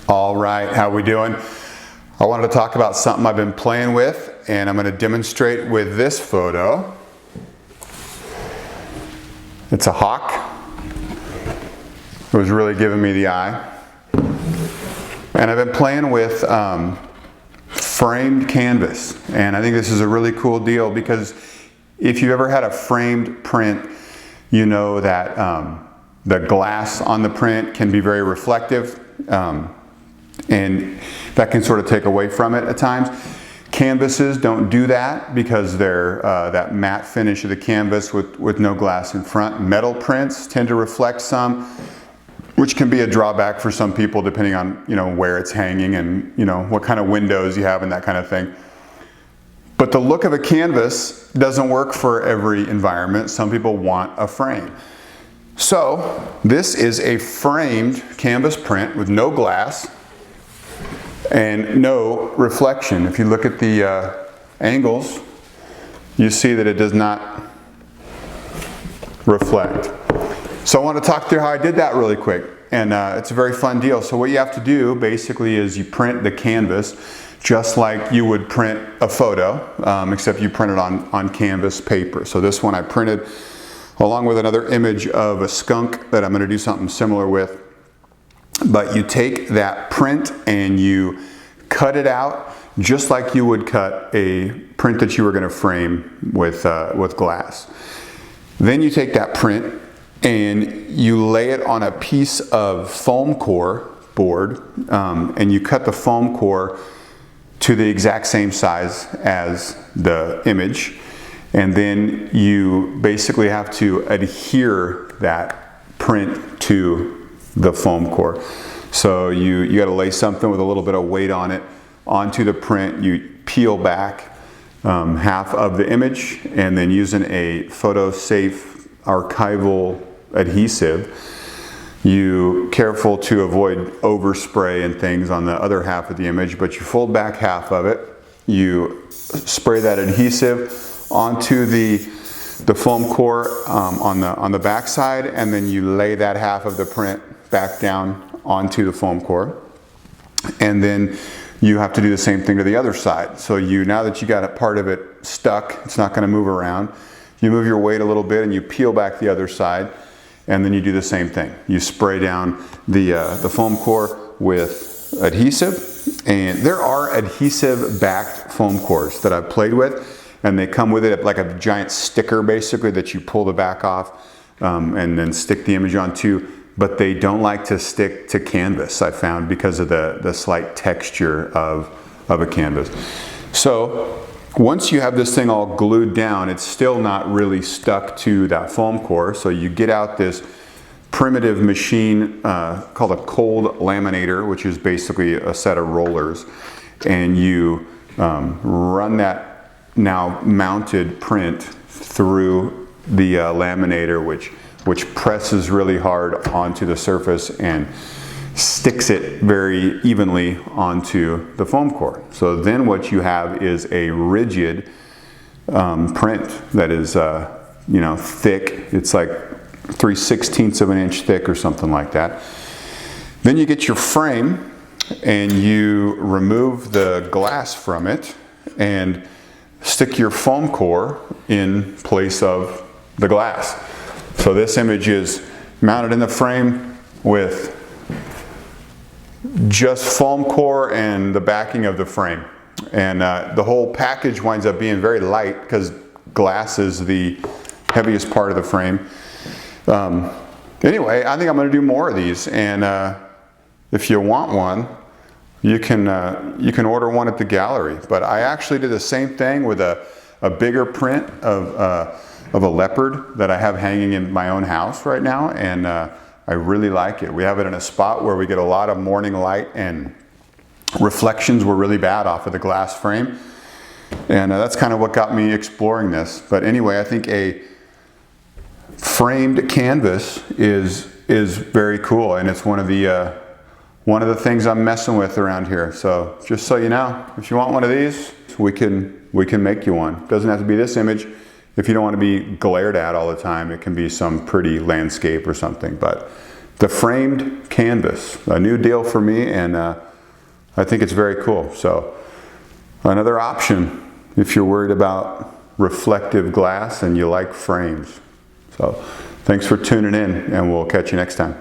All right, how we doing? I wanted to talk about something I've been playing with, and I'm going to demonstrate with this photo. It's a hawk. It was really giving me the eye. And I've been playing with framed canvas, and I think this is a really cool deal because if you've ever had a framed print, you know that the glass on the print can be very reflective. And that can sort of take away from it at times. Canvases don't do that because they're that matte finish of the canvas with no glass in front. Metal prints tend to reflect some, which can be a drawback for some people depending on where it's hanging and what kind of windows you have and that kind of thing. But the look of a canvas doesn't work for every environment. Some people want a frame. So this is a framed canvas print with no glass and no reflection. If you look at the angles, you see that it does not reflect. So I want to talk through how I did that really quick, and it's a very fun deal. So what you have to do basically is you print the canvas just like you would print a photo, except you print it on canvas paper. So this one I printed along with another image of a skunk that I'm going to do something similar with. But you take that print and you cut it out just like you would cut a print that you were going to frame with glass. Then you take that print and you lay it on a piece of foam core board, and you cut the foam core to the exact same size as the image. And then you basically have to adhere that print to the foam core. So you got to lay something with a little bit of weight on it onto the print. You peel back half of the image, and then using a photo safe archival adhesive, you careful to avoid overspray and things on the other half of the image, but you fold back half of it, you spray that adhesive onto the foam core on the back side, and then you lay that half of the print back down onto the foam core. And then you have to do the same thing to the other side. So now that you got a part of it stuck, it's not going to move around, you move your weight a little bit and you peel back the other side, and then you do the same thing. You spray down the foam core with adhesive, and there are adhesive backed foam cores that I've played with, and they come with it like a giant sticker basically that you pull the back off and then stick the image onto, but they don't like to stick to canvas, I found, because of the slight texture of a canvas. So once you have this thing all glued down, it's still not really stuck to that foam core, so you get out this primitive machine called a cold laminator, which is basically a set of rollers, and you run that now mounted print through the laminator, which presses really hard onto the surface and sticks it very evenly onto the foam core. So then what you have is a rigid print that is thick. It's like 3/16 of an inch thick or something like that. Then you get your frame and you remove the glass from it and stick your foam core in place of the glass. So this image is mounted in the frame with just foam core and the backing of the frame. And the whole package winds up being very light because glass is the heaviest part of the frame. Anyway, I think I'm going to do more of these, and if you want one, you can order one at the gallery. But I actually did the same thing with a bigger print of a leopard that I have hanging in my own house right now, and I really like it. We have it in a spot where we get a lot of morning light, and reflections were really bad off of the glass frame, and that's kind of what got me exploring this. But anyway, I think a framed canvas is very cool, and it's one of the things I'm messing with around here. So just so you know, if you want one of these, we can make you one. It doesn't have to be this image. If you don't want to be glared at all the time, it can be some pretty landscape or something. But the framed canvas. A new deal for me, and I think it's very cool. So another option if you're worried about reflective glass and you like frames. So thanks for tuning in, and we'll catch you next time.